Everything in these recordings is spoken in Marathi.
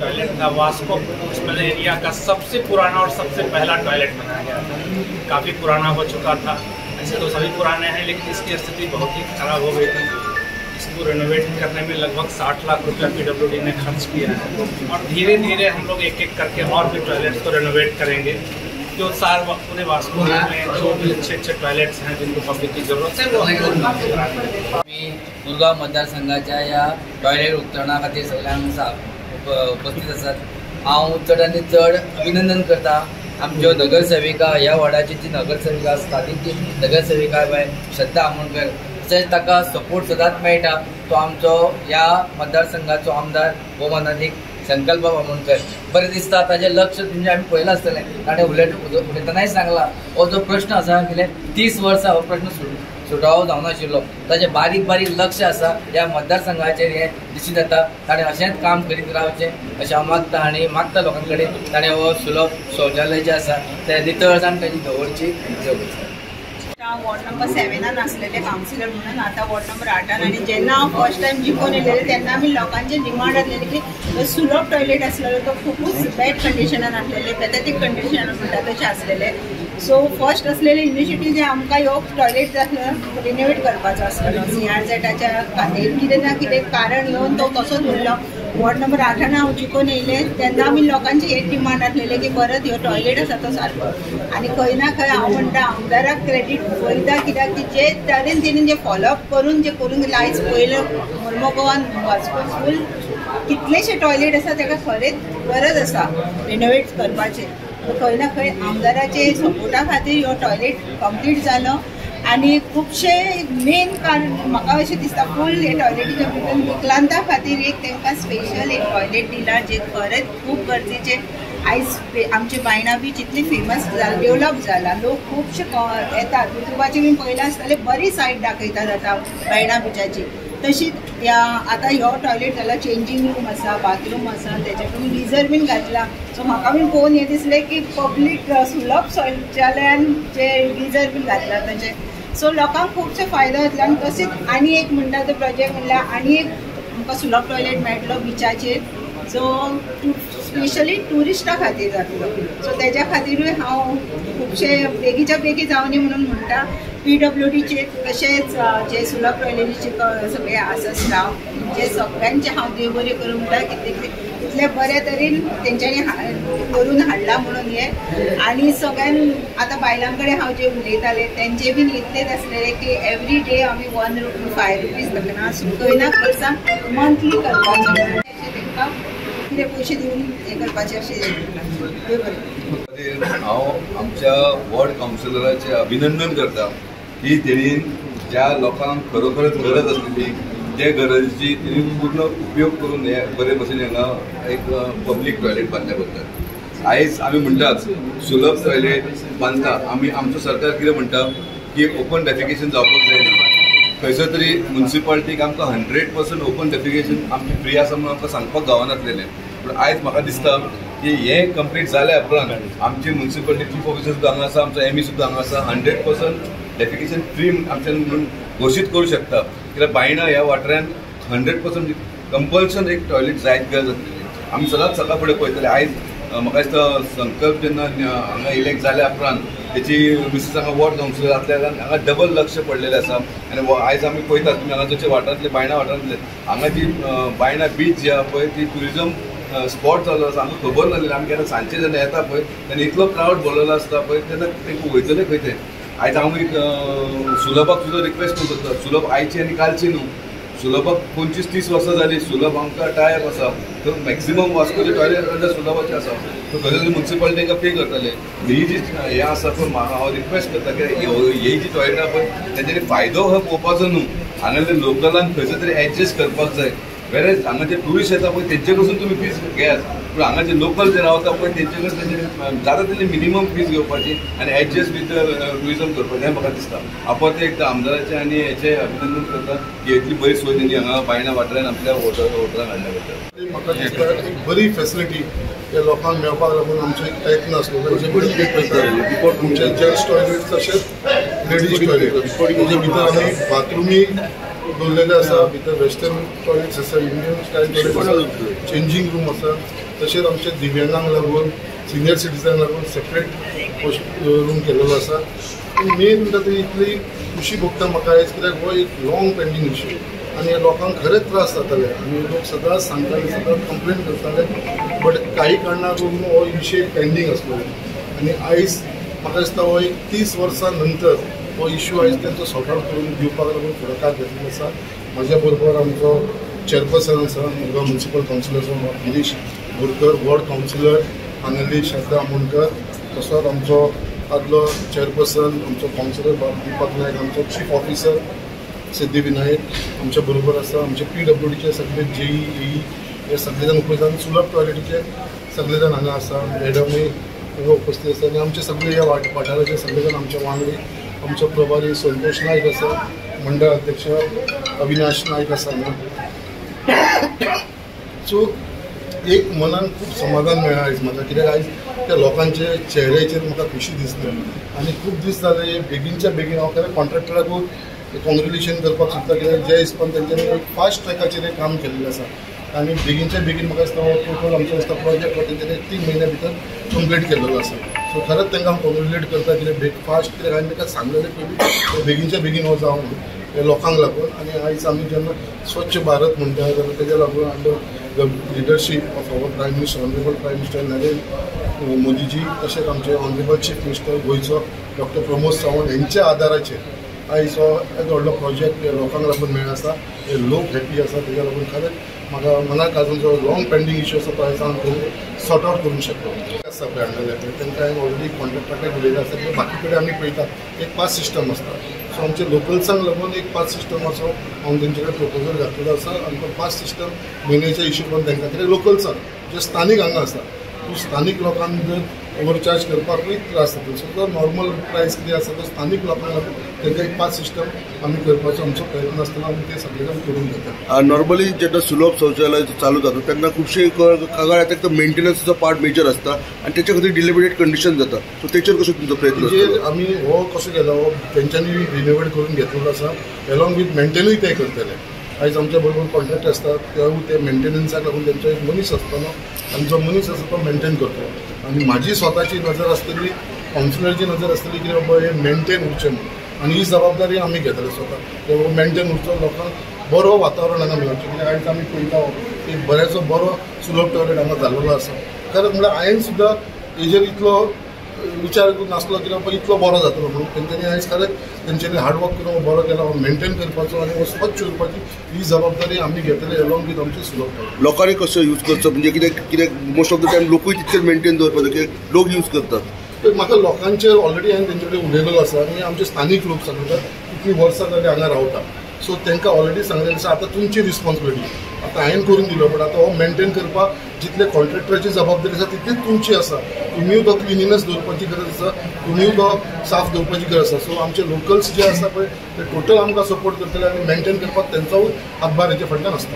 टॉयलेट था वास्को म्यूनिसिपल एरिया का सबसे पुराना और सबसे पहला टॉयलेट बनाया गया था। काफ़ी पुराना हो चुका था, ऐसे तो सभी पुराने हैं, लेकिन इसकी स्थिति बहुत ही खराब हो गई थी। इसको रेनोवेट करने में लगभग 60 लाख रुपया PWD ने खर्च किया है और धीरे धीरे हम लोग एक एक करके और भी टॉयलेट्स को रेनोवेट करेंगे। जो पूरे वास्को में जो भी अच्छे टॉयलेट्स हैं जिनको पब्लिक की जरूरत है वो हम लोग मुरगांव मतदारसंघाच्या या टॉयलेट उतरणा खातीर सगळ्यांक उपस्थित आसात। हांव चड आनी चड अभिनंदन करता आमच्यो नगरसेविका, ह्या वॉर्डाची जी नगरसेविका आसता ती नगरसेविका बाय श्रद्धा आमोणकर, तशेंच ताका सपोर्ट सदांच मेळटा। तो आमचो ह्या मतदारसंघाचो आमदार भोवमानाधिक संकल्प आमोणकर। बरें दिसता ताजें लक्ष म्हणजे आमी पळयलां आसतलें, ताणें उलयतानाय सांगला हो जो प्रश्न आसा गेले 30 वर्सां हो प्रश्न सुटावो जावनाशिल्लो। ताजें बारीक बारीक लक्ष आसा ह्या मतदारसंघाचेर हें दिसून येता। ताणें अशेंच काम करीत रावचें अशें हांव मागता आनी मागता लोकां कडेन ताणें हो सुलभ शौचालय जें आसा तें नितळसाण ताची दवरची जगची। वॉर्ड नंबर 7 आसलेले कावन्सिलर म्हणून आता वॉर्ड नंबर 8 आणि जेन्ना हांव फर्स्ट टायम जिखून येयलेले तेन्ना आमी लोकांचे डिमांड आसलेली की सुलभ टॉयलेट आसलेलो तो खूपच बॅड कंडिशनान आसलेले, पॅथेटीक कंडिशनान म्हणटा तशें आसलेले। सो फर्स्ट असलेले इनिशिएटीव जे आमकां ह्यो टॉयलेट जाय रिनोवेट करपाचो आसलेलो CRZच्या खातीर कितें ना कितें कारण येवन तो तसोच उरलो। वॉर्ड नंबर 8 हांव जिखून येयले तेन्ना आमी लोकांची एक डिमांड आसलेले की परत ह्यो टॉयलेट आसा तो सारको। आनी खंय ना खंय हांव म्हणटा आमदाराक क्रेडीट वयता, कित्याक की जे तरेन तेणीन जे फॉलोअप करून जे करूंक आयज पयलें मोर्मुगांवान वास्को फूल कितलेशे टॉयलेट आसा ताका खरेंच गरज आसा रिनोवेट करपाचें। खंय ना खंय आमदाराचे सपोर्टा खातीर ह्यो टॉयलेट कंप्लीट जालो आनी खुबशे मेन कारण म्हाका अशें दिसता फूल हे टॉयलेटीच्या भितर विकलांतां खातीर एक तांकां स्पेशल एक टॉयलेट दिला जे खरेंच खूब गरजेचें। आयज आमचे बायणा बीच इतली फेमस जाला, डेवलप जाला, लोक खुबशे येतात युट्यूबाचेर बी पळयलां आसतलें, बरी सायट दाखयतात आतां बायणा बीचाची। तशीच आता ह्यो टॉयलेट जाला, चेंजिंग रूम आसा, बाथरूम आसा, तेच्याकून गिजर बीन घातला। सो म्हाका बीन पळोवन हें दिसलें की पब्लीक सुलभ शौचालयान जे गिजर बीन घातला ताचे सो लोकांक खुबशे फायदो जातलो। आनी तशेंच आनी एक म्हणटा तो प्रोजेक्ट म्हणल्यार आनी एक आमकां सुलभ टॉयलेट मेळटलो बिचाचेर जो स्पेशली टुरिस्टां खातीर जातलो। सो तेज्या खातीरूय हांव खुबशे बेगीच्या बेगी जावनी म्हणून म्हणटा PWDचे तशेंच जे सुलभ टॉयलेटीचे सगळे आसा स्टाफ जे सगळ्यांचे हांव देव बरें करूं म्हणटा इतले बरे तरेन तेंच्यांनी करून हाडला म्हणून हे। आनी सगळ्यान आतां बायलां कडेन हांव जे उलयताले तेंचे बीन इतलेच आसलेले की एवरी डे आमी 1 रुपी 5 रुपीज धरना खंय ना खर्चा मंथली करपाचें तांकां कितें पयशे दिवन हें करपाचें अशें देव बरें। हांव आमच्या वॉर्ड कावन्सिलराचें अभिनंदन करता की तेणीन ज्या लोकांक खरोखरच गरज आसलेली ते गरजेची तेणी पूर्ण उपयोग करून हे बरे भशेन हांगा एक पब्लीक टॉयलेट बांदल्या बद्दल आयज आमी म्हणटात सुलभ टॉयलेट बांदता। आमी आमचो सरकार कितें म्हणटा की ओपन डेफिकेशन जावपाक जायना, खंयसर तरी म्युनिसिपालिटीक आमकां 100% ओपन डेफिकेशन आमची फ्री आसा म्हणून आमकां सांगपाक गावनासलेलें। पूण आयज म्हाका दिसता की हें कंप्लीट जाल्या उपरांत आमची म्युनिसिपालिटी चीफ ऑफिसर सुद्दां हांगा आसा, आमचो ME सुद्दां हांगा आसा, 100% डेफिकेशन फ्री आमच्यान म्हणून घोशीत करूं शकता। कित्याक बायणा ह्या वाठारांत 100% कंपल्शन एक टॉयलेट जायत गरज आसलेली। आमी सदांच सकाळ फुडें पळयतले। आयज म्हाका दिसता संकल्प जेन्ना हांगा इलेक्ट जाल्या उपरांत तेची मिसेस हांगा वॉर्ड कावन्सिलर जातल्या हांगा डबल लक्ष पडलेलें आसा। आनी आयज आमी पळयतात तुमी हांगा जशें वाठारांतले बायणा वाठारांतले हांगा जी बायणा बीच जी आहा पळय ती ट्युरिजम स्पॉट जालो आसा, आमकां खबर नासलेलें। आमी केन्ना सांजचे जेन्ना येता पळय तेन्ना इतलो क्रावड भरलेलो आसता पळय तेन्ना तेंकां वयतले खंय ते। आयज हांव एक सुलभाक सुद्दां रिक्वेस्ट करता, सुलभ आयची आनी कालची न्हू, सुलभाक 25-30 वर्सां जाली, सुलभ आमकां टायप आसा, तर मॅक्सिमम वास्कोचे टॉयलेट अंडर सुलभाचे आसा, तो खंय तरी म्युनिसिपालिटी तांकां पे करतले। ही जी हें आसा पळय हांव रिक्वेस्ट करता की ही जी टॉयलेट आहा पळय तेंच्यांनी फायदो हो पळोवपाचो न्हू, हांगासर लोकलांक खंयसर तरी एडजस्ट करपाक जाय। वेरेज हांगा जे टुरिस्ट येता पळय तेंचे कडसून तुमी फीज घेयात, पूण हांगा जे लोकल जे रावता पळय तेंचे कडसून जाता तितली मिनिमम फीज घेवपाची आनी एडजस्ट विथ टुरिजम करपाचें हें म्हाका दिसता। हांव परत एक आमदाराचें आनी हेचें अभिनंदन करता की इतली बरी सोय तेणी हांगा बायणा वाठारांत आपल्या वॉटरांक हाडल्या बद्दल। म्हाका दिसता एक बरी फॅसिलिटी त्या लोकांक मेळपाक लागून आमचें एक नासलो तुमचे जेंट्स टॉयलेट तशेंच लेडीज टॉयलेट तेजे भितर आमी बाथरुमी दवरलेले आसा. भितर वेस्टर्न टॉयलेट्स आसा, इंडियन स्टायल टॉयलेट आसा, चेंजिंग रूम आसा. तशेंच आमच्या दिव्यांगांक लागून सिनियर सिटीजन लागून सेपरेट रूम केलेलो आसा. मेन म्हणटा ती इतली खुशी भोगता म्हाका आयज, कित्याक हो एक लॉंग पेंडींग इश्यू आनी ह्या लोकांक खरेंच त्रास जाताले आनी लोक सदांच सांगताले, सदांच कंप्लेन करताले. बट काही कारणाक लागून हो विशय पेंडींग आसलो आनी आयज म्हाका दिसता हो एक 30 वर्सां नंतर हो इश्यू आयज तेंचो सॉर्ट आउट करून दिवपाक लागून फुडाकार घेतलेलो आसा. म्हाज्या बरोबर आमचो चेअरपर्सन आसा, Murgaon municipal councillor Girish Borkar, ward councillor Anandi Sharda Amonkar, तसोच आमचो आदलो चेअरपर्सन आमचो कावन्सिलर दीपक नायक, आमचो चीफ ऑफिसर सिद्धिविनायक आमच्या बरोबर आसा. आमचे PWDचे सगळे JEE हे सगळे जाण उपस्थित आसा. सुलभ टॉयलेटीचे सगळे जाण हांगा आसा. मॅडमूय हांगा उपस्थित आसा आनी आमचे सगळे ह्या वाठाराचे सगळे जाण आमचे वांगडी. आमचो प्रभारी संतोष नायक आसा, मंडळ अध्यक्ष अविनाश नायक आसा हांगा. सो एक मनान खूब समाधान मेळ्ळा आयज म्हाका, कित्याक आयज त्या लोकांचे चेहऱ्याचेर म्हाका खुशी दिसली आनी खूब दीस जाले बेगीनच्या बेगीन हांव खरें कॉन्ट्रॅक्टराकूय कॉंग्रेच्युलेशन करपाक सोदता, कित्याक जे हिसपान तेंच्यांनी एक फास्ट ट्रॅकाचेर काम केल्लें आसा आनी बेगीनच्या बेगीन म्हाका दिसता हो टोटल आमचो दिसता प्रोजेक्ट हो तेंच्यांनी 3 म्हयन्या भितर कंप्लीट केल्लो आसा. सो खरेंच तांकां हांव कॉंग्रेच्युलेट करता, कित्याक फास्ट, कित्याक हांवें तांकां सांगलेलें पयलीं बेगीनच्या बेगीन हो जावं हे लोकांक लागून. आनी आयज आमी जेन्ना स्वच्छ भारत म्हणटा जाल्यार तेज्या लागून under leadership of our prime minister, honourable prime minister Narendra Modiji, तशेंच आमचे ऑनरेबल चीफ मिनिस्टर गोंयचो डॉक्टर प्रमोद सावंत हेंच्या आदाराचेर आयज हो येदो व्हडलो प्रोजेक्ट लोकांक लागून मेळ्ळो आसा. हे लोक हॅप्पी आसा, तेज्या लागून खरेंच म्हाका मनाक आजून जो लॉंग पेंडींग इश्यू आसा तो आयज हांव सॉर्ट आउट करूंक शकलो. आसा पळय हांगाले तांकां हांवें ऑलरेडी कॉन्ट्रॅक्टराक उलयलें आसा की बाकी कडेन आमी पळयता एक पास सिस्टम आसता. सो आमच्या लोकल्सांक लागून एक पास सिस्टम असो हांव तेंचे कडेन प्रपोजल घातलेलो आसा आनी तो पास सिस्टम म्हयन्याच्या हिशोबान तांकां, कित्याक लोकल्सांक जे स्थानीक हांगा आसा तो स्थानीक लोकांक जर ओवरचार्ज करपाकूय त्रास जाता. सो जो नॉर्मल प्रायस कितें आसा तो स्थानीक लोकांक लागून तांकां एक पास सिस्टम आमी करपाचो आमचो प्रयत्न आसतना आमी ते सगळे जाण करून घेतात. नॉर्मली जेन्ना सुलभ शौचालय चालू जाता तेन्ना खुबशे कागाळ येता तो मेंटेनन्सचो पार्ट मेजर आसता आनी तेच्या खातीर डिलिमिटेड कंडिशन जाता. सो तेचेर कसो तुमचो प्रयत्न म्हणजे आमी हो कसो केलो, हो तेंच्यांनी रिनोवेट करून घेतलेलो आसा, एलॉंग वीथ मेंटेनूय ते करतले. आयज आमच्या बरोबर कॉन्ट्रॅक्ट आसतात ते मेंटेनन्साक लागून तेंचो एक मनीस आसता न्हू, आनी जो मनीस आसा तो मेंटेन करतो. आनी म्हाजी स्वताची नजर आसतली, कावन्सिलरची नजर आसतली की बाबा हे मेंटेन उरचें म्हणून, आनी ही जबाबदारी आमी घेतले स्वता मेंटेन उरचो, लोकांक बरो वातावरण हांगा मेळचें. कित्याक आयज आमी पळयता एक बऱ्याचो बरो सुलभ टॉयलेट हांगा जाल्लो आसा. खरें म्हणल्यार हांवें सुद्दां हेजेर इतलो विचार नासलो की बाबा इतलो बरो जातलो म्हणून. तेंच्यांनी आयज खरेंच तेंच्यांनी हार्डवर्क करून बरो केला, मेंटेन करपाचो आनी हो स्वच्छ उरपाची ही जबाबदारी आमी घेतली एलॉंग वीथ आमचे सुलभ टॉयलेट. लोकांनी कसो यूज करचो, म्हणजे कित्याक मोस्ट ऑफ द टायम लोकूय तितकेच मेंटेन दवरपाचो, कित्याक लोक यूज करतात. म्हाका लोकांचेर ऑलरेडी हांवें तेंचे कडेन उलयलेलो आसा आनी आमचे स्थानीक लोक सांगतात कितलीं वर्सां जालीं हांगा रावता. सो तांकां ऑलरेडी सांगलेलें आसा आतां तुमची रिस्पॉन्सिबिलिटी, आतां हांवें करून दिलो बट आतां हो मेंटेन करपाक जितले कॉन्ट्रॅक्टराची जबाबदारी आसा तितलीच तुमची आसा. तुमीय तो क्लिनिनेस दवरपाची गरज आसा, तुमीय तो साफ दवरपाची गरज आसा. सो आमचे लोकल्स जे आसा पळय ते टोटल आमकां सपोर्ट करतले आनी मेंटेन करपाक तेंचोय हातभार हेचे फाटल्यान आसता.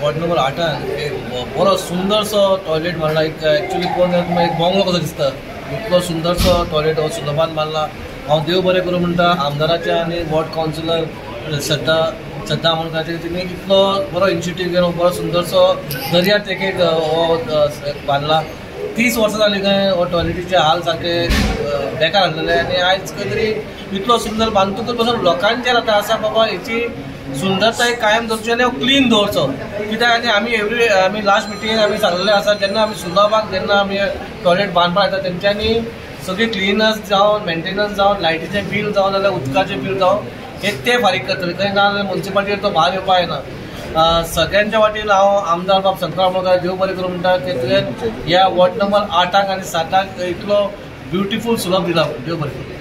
वॉर्ड नंबर 8 एक बरो सुंदरसो टॉयलेट मारला. एक एक्चुअली पळोवन तुमकां एक बंगलो कसो दिसता, इतलो सुंदरसो टॉयलेट हो सुलभान मारला. हांव देव बरें करूं म्हणटा आमदाराचे आनी वॉर्ड कावन्सिलर श्रद्धा आमोणकराचे तेणी इतलो बरो इनिशिएटीव घेवन बरो सुंदरसो दर्या तेकेक हो बांदला. 30 वर्सां जालीं खंय हो टॉयलेटीचे हाल सारके बेकार हाडलेले आनी आयज खंय तरी इतलो सुंदर बांदतकच पासून लोकांचेर आतां आसा बाबा हेची सुंदरता एक कायम दवरची आनी क्लीन दवरचो. कित्याक आनी आमी लास्ट मिटींग आमी सांगलेलें आसा जेन्ना आमी सुलभाक जेन्ना आमी टॉयलेट बांदपाक येता तेंच्यांनी सगळी क्लिनस जावन मेंटेनन्स जावन लायटीचें बील जावन नाजाल्यार उदकाचें बील जावन हे ते फारीक करतले. खंय ना जाल्यार म्युनिसिपालिटीर तो भार येवपा येना. सगळ्यांच्या वाटेन हांव आमदार बाब शंकर आमोणकर देव बरें करूं म्हणटा की तुवें ह्या वॉर्ड नंबर 8 आनी 7 इतलो ब्युटिफूल सुलभ दिला. देव बरें करूं.